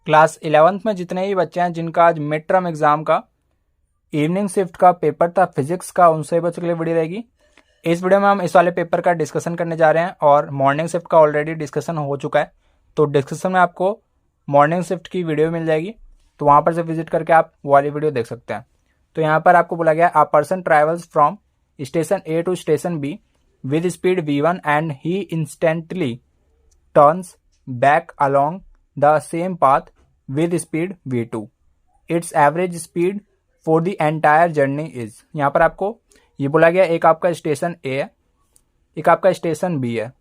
Class 11th में जितने भी बच्चे हैं जिनका आज मिड टर्म एग्जाम का इवनिंग शिफ्ट का पेपर था फिजिक्स का, उन सभी बच्चों के लिए वीडियो रहेगी। इस वीडियो में हम इस वाले पेपर का डिस्कशन करने जा रहे हैं और मॉर्निंग शिफ्ट का ऑलरेडी डिस्कशन हो चुका है, तो डिस्कशन में आपको मॉर्निंग शिफ्ट की वीडियो मिल जाएगी, तो वहाँ पर से विजिट करके आप वो वाली वीडियो देख सकते हैं। तो यहाँ पर आपको बोला गया, a person travels from station A to station B with speed v1 and he instantly turns back along the same path with speed v2. Its average speed for the entire journey is। यहाँ पर आपको ये बोला गया, एक आपका station ए है, एक आपका स्टेशन बी है,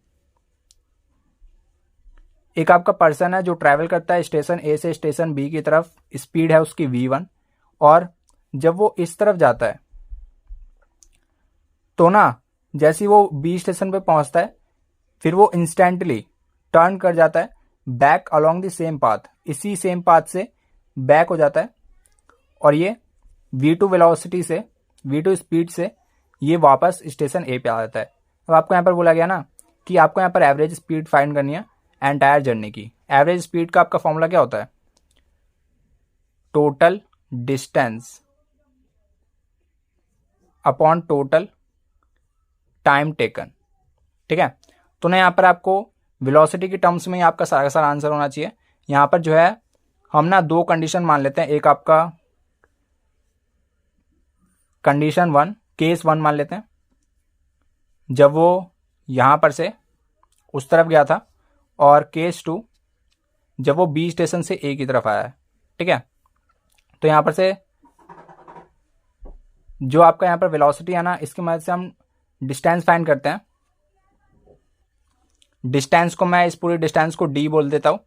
एक आपका पर्सन है जो ट्रैवल करता है स्टेशन ए से स्टेशन बी की तरफ, स्पीड है उसकी v1, और जब वो इस तरफ जाता है तो ना जैसे ही वो बी स्टेशन पे पहुंचता है फिर वो इंस्टेंटली टर्न कर जाता है back along the same path, इसी सेम पाथ से बैक हो जाता है, और ये v2 वेलोसिटी से, v2 स्पीड से ये वापस स्टेशन ए पे आ जाता है। अब आपको यहाँ पर बोला गया ना कि आपको यहाँ पर एवरेज स्पीड फाइंड करनी है एंटायर जर्नी की। एवरेज स्पीड का आपका फॉर्मूला क्या होता है? Total distance upon total time taken. ठीक है, तो ना यहाँ पर आपको वेलोसिटी की टर्म्स में ही आपका सारा का सारा आंसर होना चाहिए। यहाँ पर जो है हम ना दो कंडीशन मान लेते हैं, एक आपका कंडीशन 1 केस 1 मान लेते हैं, जब वो यहाँ पर से उस तरफ गया था, और केस 2 जब वो बी स्टेशन से ए की तरफ आया है। ठीक है, तो यहाँ पर से जो आपका यहाँ पर वेलोसिटी है ना, इसकी मदद से हम डिस्टेंस फाइंड करते हैं। डिस्टेंस को मैं इस पूरी डिस्टेंस को डी बोल देता हूँ,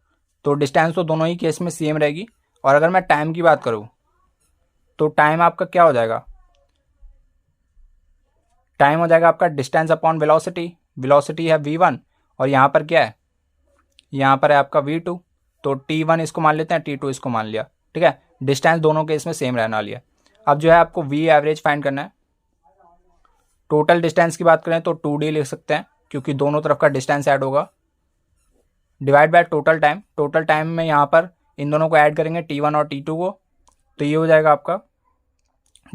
तो डिस्टेंस तो दोनों ही केस में सेम रहेगी। और अगर मैं टाइम की बात करूँ तो टाइम आपका क्या हो जाएगा? टाइम हो जाएगा आपका डिस्टेंस अपॉन वेलोसिटी। वेलोसिटी है v1 और यहाँ पर क्या है? यहाँ पर है आपका v2, तो t1 इसको मान लेते हैं, t2 इसको मान लिया। ठीक है, डिस्टेंस दोनों केस में सेम रहने वाली है। अब जो है आपको v एवरेज फाइंड करना है। टोटल डिस्टेंस की बात करें तो 2d लिख सकते हैं क्योंकि दोनों तरफ का डिस्टेंस ऐड होगा, divide by total time. Total time में यहाँ पर इन दोनों को ऐड करेंगे t1 और t2 को, तो ये हो जाएगा आपका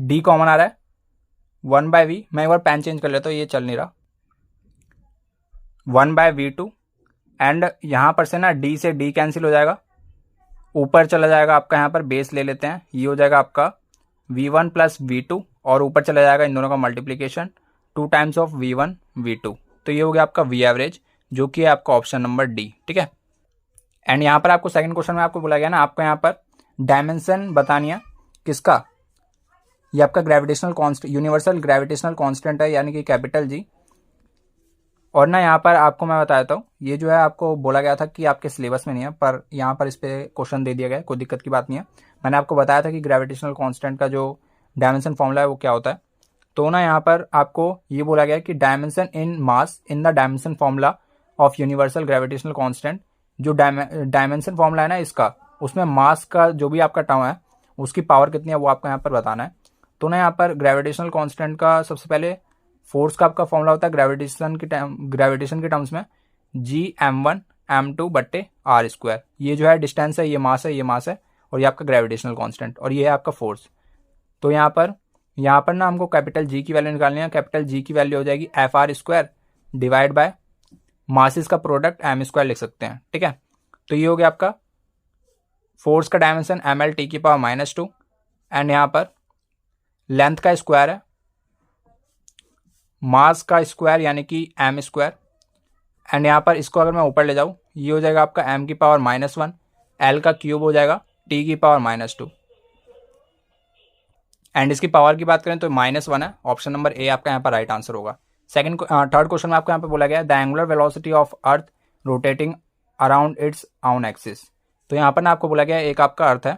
d कॉमन आ रहा है 1/v। मैं एक बार पेन चेंज कर लेता हूँ, ये चल नहीं रहा। 1/v2 एंड यहाँ पर से ना d से d कैंसिल हो जाएगा, ऊपर चला जाएगा आपका, यहाँ पर बेस ले लेते हैं, ये हो जाएगा आपका v1 प्लस v2, और ऊपर चला जाएगा इन दोनों का multiplication 2 times of v1 v2, तो ये हो गया आपका v एवरेज, जो कि है आपका ऑप्शन नंबर डी। ठीक है, एंड यहाँ पर आपको सेकंड क्वेश्चन में आपको बोला गया ना, आपको यहाँ पर डायमेंशन बतानी है किसका? ये आपका gravitational constant, universal gravitational constant है, यानी कि कैपिटल जी। और ना यहाँ पर आपको मैं बता देता हूँ, ये जो है आपको बोला गया था कि आपके सिलेबस में नहीं है, पर यहाँ पर इस पर क्वेश्चन दे दिया गया है, कोई दिक्कत की बात नहीं है। मैंने आपको बताया था कि ग्रेविटेशनल कांस्टेंट का जो डायमेंशन फॉर्मूला है वो क्या होता है। तो ना यहाँ पर आपको ये बोला गया है कि dimension in mass in the dimension formula of universal gravitational constant, जो डायमेंशन फॉर्मूला है ना इसका, उसमें मास का जो भी आपका टर्म है उसकी पावर कितनी है वो आपको यहाँ पर बताना है। तो ना यहाँ पर ग्रेविटेशनल कांस्टेंट का सबसे पहले फोर्स का आपका फॉर्मूला होता है ग्रेविटेशन के टर्म्स में G m1m2/r²। ये जो है डिस्टेंस है, ये मास है, ये मास है, और ये आपका ग्रेविटेशनल कांस्टेंट, और ये है आपका फोर्स। तो यहाँ पर ना हमको कैपिटल G की वैल्यू निकालनी है। कैपिटल G की वैल्यू हो जाएगी Fr² डिवाइड बाय मासेस का प्रोडक्ट m² लिख सकते हैं। ठीक है, तो ये हो गया आपका फोर्स का डायमेंशन mL/2, एंड यहाँ पर लेंथ का स्क्वायर है, मास का स्क्वायर यानी कि m², एंड यहाँ पर इसको अगर मैं ऊपर ले जाऊँ ये हो जाएगा आपका m⁻⁻1, L का क्यूब हो जाएगा T⁻², एंड इसकी पावर की बात करें तो -1 है। ऑप्शन नंबर ए आपका यहाँ पर राइट आंसर होगा। थर्ड क्वेश्चन में आपको यहाँ पर बोला गया है the angular velocity of earth rotating around its own axis. तो यहाँ पर ना आपको बोला गया है एक आपका अर्थ है,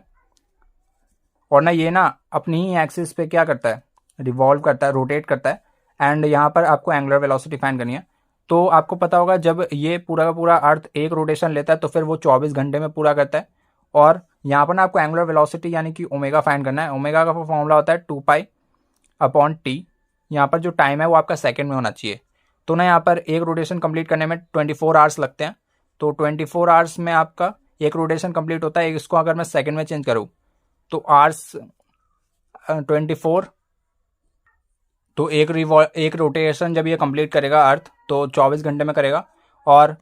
और ना ये ना अपनी ही एक्सिस पे क्या करता है? रिवॉल्व करता है, रोटेट करता है, एंड यहाँ पर आपको एंगुलर वेलोसिटी फाइंड करनी है। तो आपको पता होगा जब ये पूरा का पूरा अर्थ एक रोटेशन लेता है तो फिर वो 24 घंटे में पूरा करता है, और यहाँ पर ना आपको एंगुलर वेलोसिटी यानी कि ओमेगा फाइंड करना है। ओमेगा का फॉर्मूला होता है 2π/t। यहाँ पर जो टाइम है वो आपका सेकंड में होना चाहिए। तो ना यहाँ पर एक रोटेशन कंप्लीट करने में 24 आवर्स लगते हैं, तो 24 आवर्स में आपका एक रोटेशन कंप्लीट होता है, इसको अगर मैं सेकंड में चेंज करूँ तो आवर्स 24, तो एक रोटेशन जब ये कंप्लीट करेगा अर्थ तो 24 घंटे में करेगा, और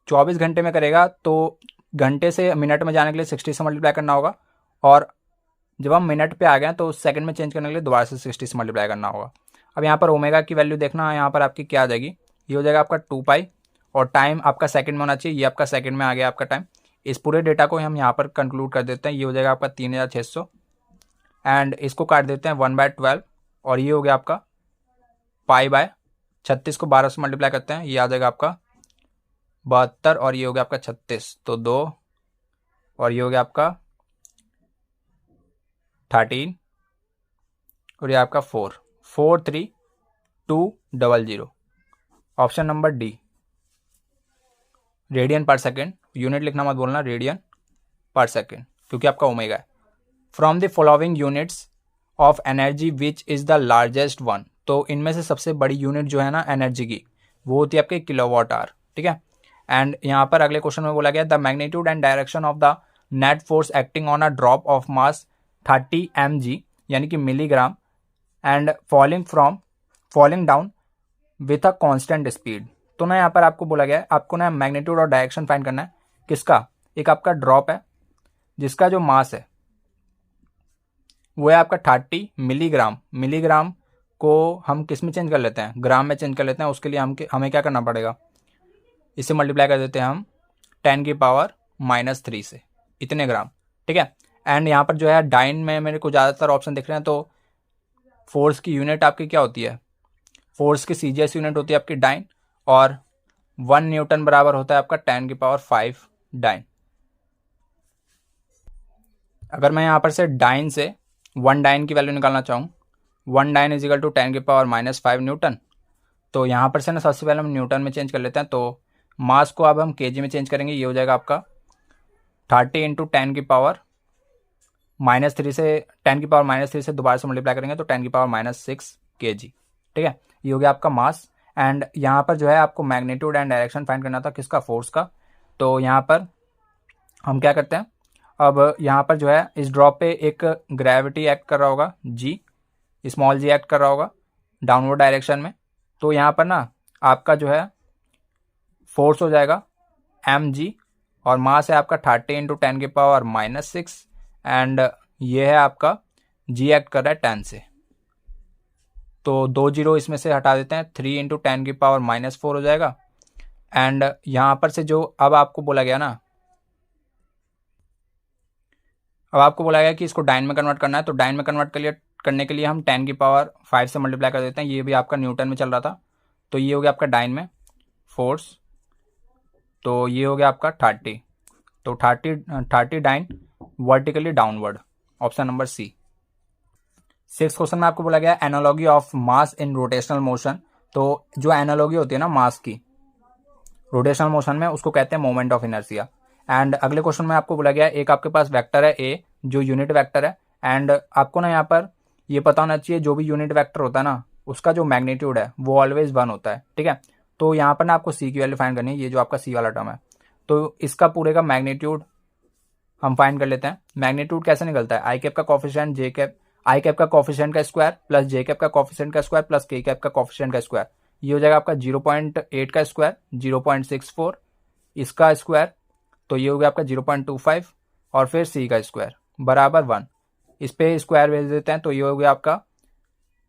24 घंटे में करेगा तो घंटे से मिनट में जाने के लिए 60 से मल्टीप्लाई करना होगा, और जब हम मिनट पे आ गए तो सेकंड में चेंज करने के लिए दोबारा से 60 से मल्टीप्लाई करना होगा। अब यहाँ पर ओमेगा की वैल्यू देखना, यहाँ पर आपकी क्या आ जाएगी, ये हो जाएगा आपका 2 पाई, और टाइम आपका सेकंड में होना चाहिए, ये आपका सेकंड में आ गया आपका टाइम। इस पूरे डेटा को हम यहाँ पर कंक्लूड कर देते हैं, ये हो जाएगा आपका 3600, एंड इसको काट देते हैं 1/12, और ये हो गया आपका पाई/36 को 12 से मल्टीप्लाई करते हैं, ये आ जाएगा आपका 72, और ये हो गया आपका 36, तो 2, और ये हो गया आपका 13, और ये आपका 43200। ऑप्शन नंबर डी, रेडियन पर सेकेंड। यूनिट लिखना मत बोलना, रेडियन पर सेकेंड, क्योंकि आपका ओमेगा है। From the following units of energy which is the largest one, तो इनमें से सबसे बड़ी यूनिट जो है ना एनर्जी की, वो होती है आपके किलोवाट आवर, ठीक है। एंड यहाँ पर अगले क्वेश्चन में बोला गया the magnitude and direction of the net force acting on a drop of mass 30 mg यानी कि milligram, and falling down with a constant speed. तो ना यहाँ पर आपको बोला गया है आपको ना मैग्नीट्यूड और डायरेक्शन फाइंड करना है किसका, एक आपका ड्रॉप है जिसका जो मास है वो है आपका 30 मिलीग्राम। मिलीग्राम को हम किस में चेंज कर लेते हैं, ग्राम में चेंज कर लेते हैं। उसके लिए हमें क्या करना पड़ेगा, इसे मल्टीप्लाई कर देते हैं हम 10⁻³ से, इतने ग्राम, ठीक है। एंड यहाँ पर जो है डाइन में मेरे को ज़्यादातर ऑप्शन दिख रहे हैं, तो फोर्स की यूनिट आपकी क्या होती है, फोर्स की सीजीएस यूनिट होती है आपकी डाइन, और 1 न्यूटन बराबर होता है आपका 10⁵ डाइन। अगर मैं यहाँ पर से डाइन से 1 डाइन की वैल्यू निकालना चाहूँ, 1 dyne is equal to 10⁻⁵ newton, तो यहाँ पर से ना सबसे पहले हम न्यूटन में चेंज कर लेते हैं, तो मास को अब हम केजी में चेंज करेंगे, ये हो जाएगा आपका 30 × 10⁻³ से 10⁻³ से दोबारा से मल्टीप्लाई करेंगे तो 10⁻⁶ kg, ठीक है। ये हो गया आपका मास। एंड यहाँ पर जो है आपको मैग्नीट्यूड एंड डायरेक्शन फाइंड करना था किसका, फोर्स का। तो यहाँ पर हम क्या करते हैं, अब यहाँ पर जो है इस ड्रॉप पे एक ग्रेविटी एक्ट कर रहा होगा, जी स्मॉल जी एक्ट कर रहा होगा डाउनवर्ड डायरेक्शन में। तो यहाँ पर ना आपका जो है फोर्स हो जाएगा mg, और मास है आपका 30 × 10⁻⁶, एंड ये है आपका g एक्ट कर रहा है 10 से, तो 2 जीरो इसमें से हटा देते हैं, 3 × 10⁻⁴ हो जाएगा। एंड यहाँ पर से जो अब आपको बोला गया ना, अब आपको बोला गया कि इसको डाइन में कन्वर्ट करना है, तो डाइन में कन्वर्ट करने के लिए हम 10⁵ से मल्टीप्लाई कर देते हैं। ये भी आपका न्यूटन में चल रहा था, तो ये हो गया आपका डाइन में फोर्स, तो ये हो गया आपका 30, तो 30 dyne vertically downward, option number C. 6th question में आपको बोला गया analogy of mass in rotational motion. तो जो एनालॉगी होती है ना मास की रोटेशनल मोशन में, उसको कहते हैं मोमेंट ऑफ इनर्शिया। एंड अगले क्वेश्चन में आपको बोला गया एक आपके पास वेक्टर है ए, जो यूनिट वेक्टर है, एंड आपको ना यहाँ पर ये पता होना चाहिए जो भी यूनिट वेक्टर होता है ना उसका जो मैग्नीट्यूड है वो ऑलवेज 1 होता है, ठीक है। तो यहाँ पर ना आपको सी की वैल्यू फाइंड करनी है, ये जो आपका सी वाला टर्म है, तो इसका पूरे का मैग्नीट्यूड हम फाइंड कर लेते हैं। मैग्नीट्यूड कैसे निकलता है, आई कैप का कॉफिशिएंट जे कैप, आई कैप का कॉफिशिएंट का स्क्वायर प्लस जे कैप का कॉफिशिएंट का स्क्वायर प्लस के कैप का कॉफिशिएंट का स्क्वायर, ये हो जाएगा आपका 0.8 का स्क्वायर 0.64, इसका स्क्वायर तो ये हो गया आपका 0.25, और फिर सी का स्क्वायर बराबर 1, इस पे स्क्वायर भेज देते हैं, तो ये हो गया आपका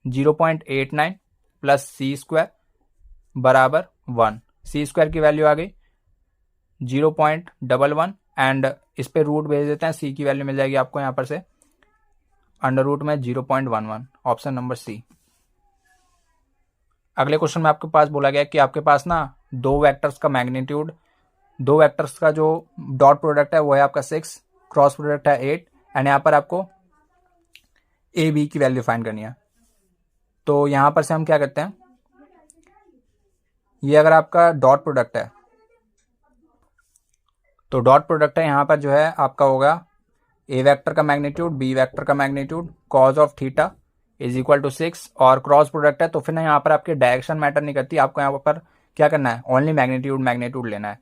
0.89 प्लस सी स्क्वायर बराबर 1। सी स्क्वायर की वैल्यू आ गई 0.11, एंड इस पे रूट भेज देते हैं, सी की वैल्यू मिल जाएगी आपको यहाँ पर से अंडर रूट में 0.11, ऑप्शन नंबर सी। अगले क्वेश्चन में आपके पास बोला गया कि आपके पास ना दो वेक्टर्स का मैग्नीट्यूड, दो वेक्टर्स का जो डॉट प्रोडक्ट है वो है आपका 6, क्रॉस प्रोडक्ट है 8, एंड यहाँ पर आपको ए बी की वैल्यू फाइंड करनी है। तो यहाँ पर से हम क्या करते हैं, ये अगर आपका डॉट प्रोडक्ट है तो डॉट प्रोडक्ट है, यहाँ पर जो है आपका होगा ए वेक्टर का मैग्नीट्यूड बी वेक्टर का magnitude cos of theta is equal to 6, और क्रॉस प्रोडक्ट है तो फिर ना यहाँ पर आपकी डायरेक्शन मैटर नहीं करती, आपको यहाँ पर क्या करना है, ओनली मैग्नीट्यूड लेना है।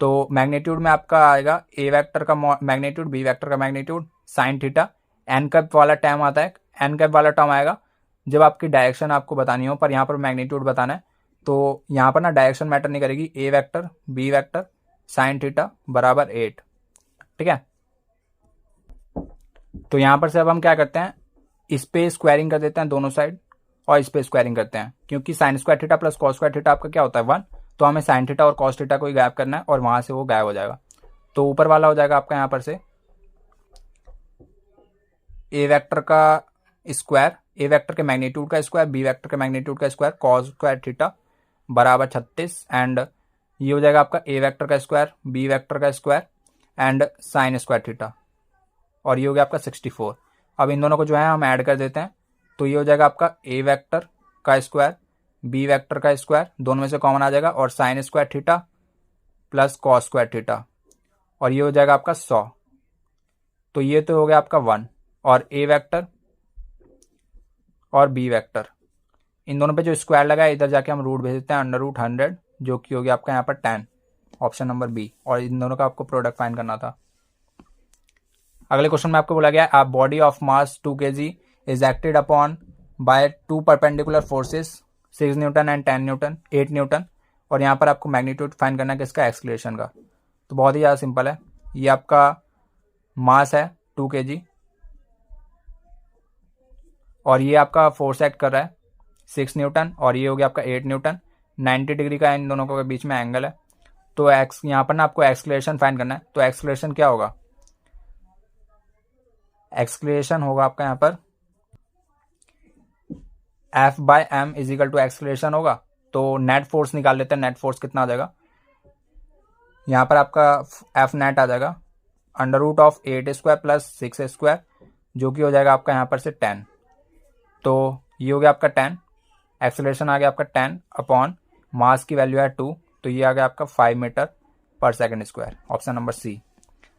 तो मैग्नीट्यूड में आपका आएगा ए वेक्टर का मैग्नीट्यूड, बी वेक्टर का magnitude, sine theta. N cap वाला टर्म आता है, एन कैप वाला टर्म आएगा जब आपकी डायरेक्शन आपको बतानी हो, पर यहाँ पर मैग्नीट्यूड बताना है। तो यहाँ पर ना डायरेक्शन मैटर नहीं करेगी, A vector B vector sine theta बराबर 8, ठीक है। तो यहाँ पर से अब हम क्या करते हैं, इस पे स्क्वायरिंग कर देते हैं दोनों साइड और इस पे स्क्वायरिंग करते हैं, क्योंकि sine square theta plus cos square theta आपका क्या होता है 1, तो हमें साइन थीटा और कॉस थीटा को ही गायब करना है और वहां से वो गायब हो जाएगा। तो ऊपर वाला हो जाएगा आपका यहाँ पर से ए वेक्टर का स्क्वायर, ए वेक्टर के मैग्नीट्यूड का स्क्वायर, बी वेक्टर के मैग्नीट्यूड का स्क्वायर कॉस स्क्वायर थीटा बराबर 36, एंड ये हो जाएगा आपका ए वेक्टर का स्क्वायर, बी वेक्टर का square and sine square theta, और ये हो गया आपका 64। अब इन दोनों को जो है हम ऐड कर देते हैं, तो ये हो जाएगा आपका ए वेक्टर का स्क्वायर, बी वेक्टर का स्क्वायर, दोनों में से कॉमन आ जाएगा, और sine square theta plus cos square theta, और ये हो जाएगा आपका 100। तो ये तो हो गया आपका 1, और ए वेक्टर और बी वेक्टर इन दोनों पे जो स्क्वायर लगा है इधर जाके हम रूट भेज देते हैं, √100, जो कि हो गया आपका यहाँ पर 10, ऑप्शन नंबर बी। और इन दोनों का आपको प्रोडक्ट फाइंड करना था। अगले क्वेश्चन में आपको बोला गया a body of mass 2 kg is acted upon bye 2 perpendicular forces 6 Newton and 10 Newton 8 Newton, और यहाँ पर आपको मैग्नीट्यूड फाइंड करना है किसका, एक्सलेशन का। तो बहुत ही ज़्यादा सिंपल है, ये आपका मास है 2 kg और ये आपका फोर्स एक्ट कर रहा है 6 न्यूटन, और ये हो गया आपका 8 न्यूटन, 90 डिग्री का इन दोनों के बीच में एंगल है। तो एक्स यहाँ पर ना आपको एक्सलेशन फाइंड करना है। तो एक्सलेशन क्या होगा, एक्सलेशन होगा आपका यहाँ पर F/m is equal to acceleration होगा। तो नेट फोर्स निकाल लेते हैं, नेट फोर्स कितना आ जाएगा, यहाँ पर आपका F नेट आ जाएगा √8² प्लस 6² जो कि हो जाएगा आपका यहाँ पर से 10। तो ये हो गया आपका 10, एक्सेलरेशन आ गया आपका 10 अपॉन मास की वैल्यू है 2, तो ये आ गया आपका 5 मीटर पर second square, option number C.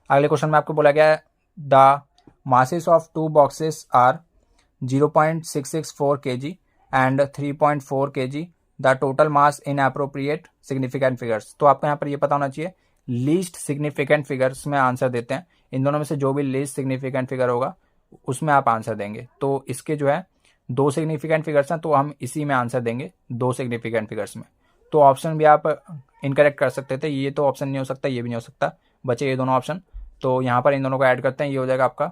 अगले क्वेश्चन में आपको बोला गया है the masses of 2 boxes are 0.664 kg and 3.4 kg, the total mass in appropriate significant figures। तो आपको यहाँ पर ये पता होना चाहिए, लीस्ट सिग्निफिकेंट फिगर्स में आंसर देते हैं। इन दोनों में से जो भी लीस्ट सिग्निफिकेंट फिगर होगा उसमें आप आंसर देंगे। तो इसके जो है 2 सिग्निफिकेंट फिगर्स हैं, तो हम इसी में आंसर देंगे 2 सिग्निफिकेंट फिगर्स में। तो ऑप्शन भी आप इनकरेक्ट कर सकते थे, ये तो ऑप्शन नहीं हो सकता, ये भी नहीं हो सकता, बचे ये दोनों ऑप्शन। तो यहाँ पर इन दोनों को ऐड करते हैं, ये हो जाएगा आपका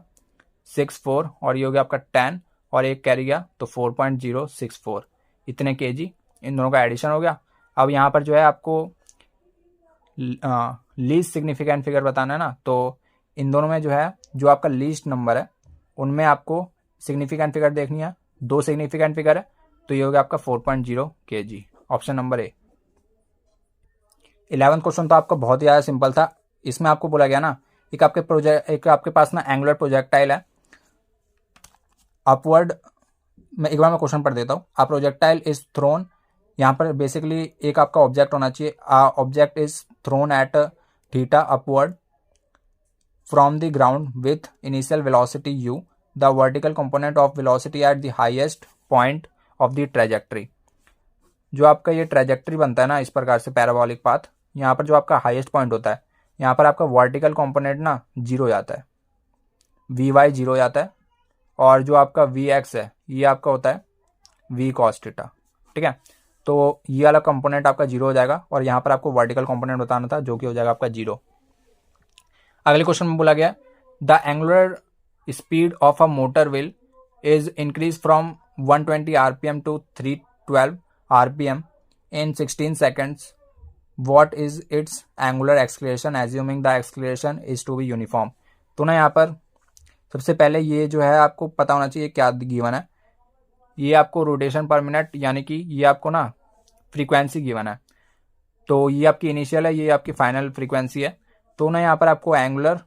64 और ये हो गया आपका 10 और एक कैरी गया तो 4.064, इतने केजी इन दोनों का एडिशन हो गया। अब यहाँ पर जो है आपको लीस्ट सिग्निफिकेंट फिगर बताना है ना, तो इन दोनों में जो है जो आपका लीस्ट नंबर है उनमें आपको सिग्निफिकेंट फिगर देखनी है। 2 सिग्निफिकेंट फिगर है, तो ये हो गया आपका 4.0 kg, option number A. 11th question तो आपका बहुत ही ज़्यादा सिंपल था। इसमें आपको बोला गया ना एक आपके पास ना एंगुलर प्रोजेक्टाइल है अपवर्ड। एक बार मैं क्वेश्चन पढ़ देता हूँ। अ प्रोजेक्टाइल इज थ्रोन, यहाँ पर बेसिकली एक आपका ऑब्जेक्ट होना चाहिए। Object is thrown at theta upward from the ground with initial velocity u, the vertical component of velocity at the highest point of the trajectory. जो आपका ये trajectory बनता है ना इस प्रकार से पैराबोलिक पाथ, यहाँ पर जो आपका हाईएस्ट पॉइंट होता है यहाँ पर आपका वर्टिकल कंपोनेंट ना 0 हो जाता है, vy 0 हो जाता है, और जो आपका vx है ये आपका होता है v cos थीटा, ठीक है। तो ये वाला कंपोनेंट आपका 0 हो जाएगा और यहाँ पर आपको वर्टिकल कंपोनेंट बताना था जो कि हो जाएगा आपका 0। अगले क्वेश्चन में बोला गया the angular speed of a motor wheel is increase from 120 rpm to 312 rpm in 16 seconds. What is its angular acceleration assuming the acceleration is to be uniform। तो ना यहाँ पर सबसे पहले ये जो है आपको पता होना चाहिए क्या गिवन है। ये आपको रोटेशन पर मिनट यानी कि ये आपको ना फ्रीक्वेंसी गिवन है। तो ये आपकी इनिशियल है, ये आपकी फाइनल फ्रीक्वेंसी है। तो ना यहाँ पर आपको एंगुलर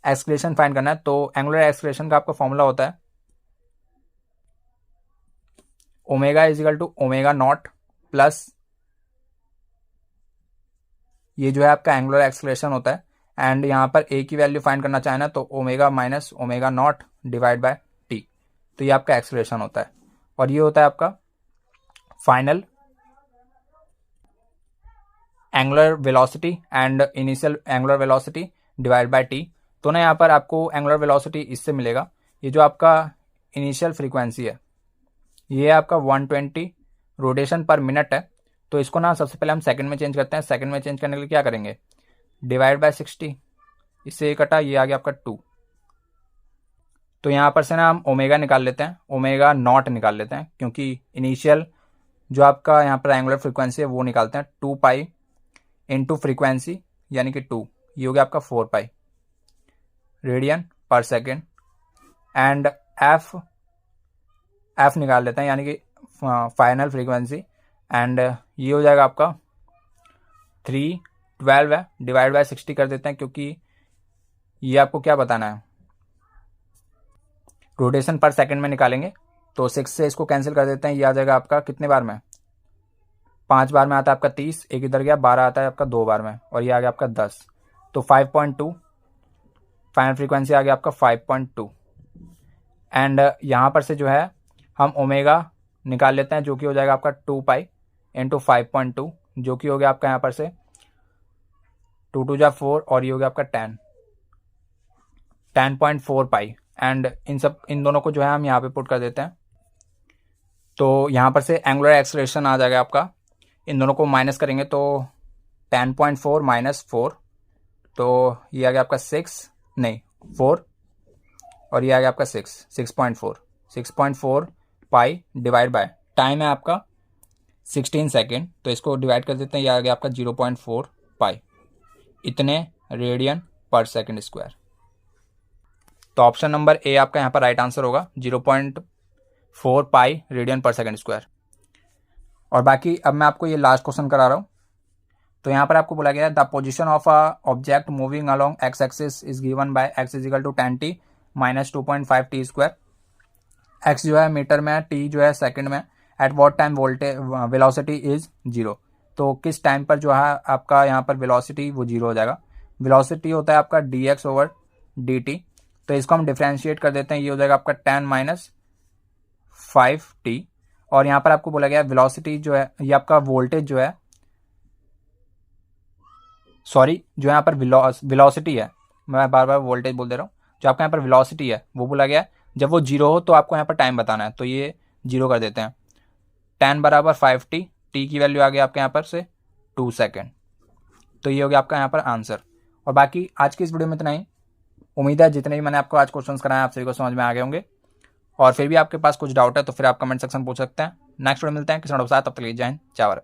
एक्सलेशन फाइंड करना है। तो एंगुलर एक्सलेशन का आपका फॉर्मूला होता है omega is equal to omega naught plus ये जो है आपका एंगुलर एक्सलेशन होता है, एंड यहाँ पर ए की वैल्यू फाइंड करना चाहे ना तो omega minus omega naught divide by T. तो ये आपका एक्सलेशन होता है और ये होता है आपका final angular velocity and initial angular velocity divide by T. तो ना यहाँ पर आपको एंगुलर वेलोसिटी इससे मिलेगा, ये जो आपका इनिशियल फ्रीक्वेंसी है ये है आपका 120 रोटेशन पर मिनट है। तो इसको ना सबसे पहले हम सेकंड में चेंज करते हैं। सेकंड में चेंज करने के लिए क्या करेंगे, डिवाइड बाय 60, इससे ये कटा, ये आ गया आपका 2। तो यहाँ पर से ना हम ओमेगा निकाल लेते हैं, ओमेगा नॉट निकाल लेते हैं, क्योंकि इनिशियल जो आपका यहाँ पर एंगुलर फ्रीक्वेंसी है वो निकालते हैं 2 पाई इंटू फ्रीक्वेंसी यानी कि 2, ये हो गया आपका 4 पाई रेडियन पर सेकेंड। एंड एफ निकाल लेते हैं यानी कि फाइनल फ्रीक्वेंसी, एंड ये हो जाएगा आपका 312 है, डिवाइड बाय 60 कर देते हैं, क्योंकि ये आपको क्या बताना है, रोटेशन पर सेकंड में निकालेंगे। तो 6 से इसको कैंसिल कर देते हैं, ये आ जाएगा आपका कितने बार में, 5 बार में आता है आपका 30, एक इधर गया 12 आता है आपका 2 बार में, और ये आ गया आपका 10। तो 5.2 फाइनल फ्रीक्वेंसी आ गया आपका 5.2। एंड यहाँ पर से जो है हम ओमेगा निकाल लेते हैं, जो कि हो जाएगा आपका 2 पाई इंटू 5.2, जो कि हो गया आपका यहाँ पर से 2 2 जा 4, और ये हो गया आपका 10.4 पाई। एंड इन दोनों को जो है हम यहाँ पे पुट कर देते हैं। तो यहाँ पर से एंगुलर एक्सेलरेशन आ जाएगा आपका, इन दोनों को माइनस करेंगे तो 10.4 माइनस 4, तो ये आ गया आपका 4, और ये आ गया आपका 6.4 पाई डिवाइड बाय टाइम है आपका 16 सेकेंड, तो इसको डिवाइड कर देते हैं, ये आ गया आपका 0.4 पाई, इतने रेडियन पर सेकेंड स्क्वायर। तो ऑप्शन नंबर ए आपका यहाँ पर राइट आंसर होगा, 0.4 पाई रेडियन पर सेकेंड स्क्वायर। और बाकी अब मैं आपको ये लास्ट क्वेश्चन करा रहा हूँ। तो यहाँ पर आपको बोला गया है the position of a object moving along X axis is given by X is equal to 10t minus 2.5 T square. X जो है मीटर में है, टी जो है सेकंड में, at what time voltage velocity is 0। तो किस टाइम पर जो है आपका यहाँ पर वेलोसिटी वो 0 हो जाएगा। वेलोसिटी होता है आपका dx ओवर dt, तो इसको हम डिफ्रेंशिएट कर देते हैं, ये हो जाएगा आपका 10 माइनस 5t। और यहाँ पर आपको बोला गया वेलोसिटी जो है, ये आपका वोल्टेज जो है, सॉरी जो यहाँ पर वेलोसिटी है, मैं बार बार वोल्टेज बोल दे रहा हूँ, जो आपका यहाँ पर वेलोसिटी है वो बोला गया है जब वो 0 हो तो आपको यहाँ पर टाइम बताना है, तो ये 0 कर देते हैं। 10 बराबर 5t, टी की वैल्यू आ गई आपके यहाँ पर से 2 सेकेंड। तो ये हो गया आपका यहाँ पर आंसर। और बाकी आज की इस वीडियो में इतना ही। उम्मीद है जितने भी मैंने आपको आज क्वेश्चंस कराए आप सभी को समझ में आ गए होंगे, और फिर भी आपके पास कुछ डाउट है तो फिर आप कमेंट सेक्शन पूछ सकते हैं। नेक्स्ट वीडियो मिलते हैं किसी और के साथ, तब तक के लिए जय हिंद, जय भारत।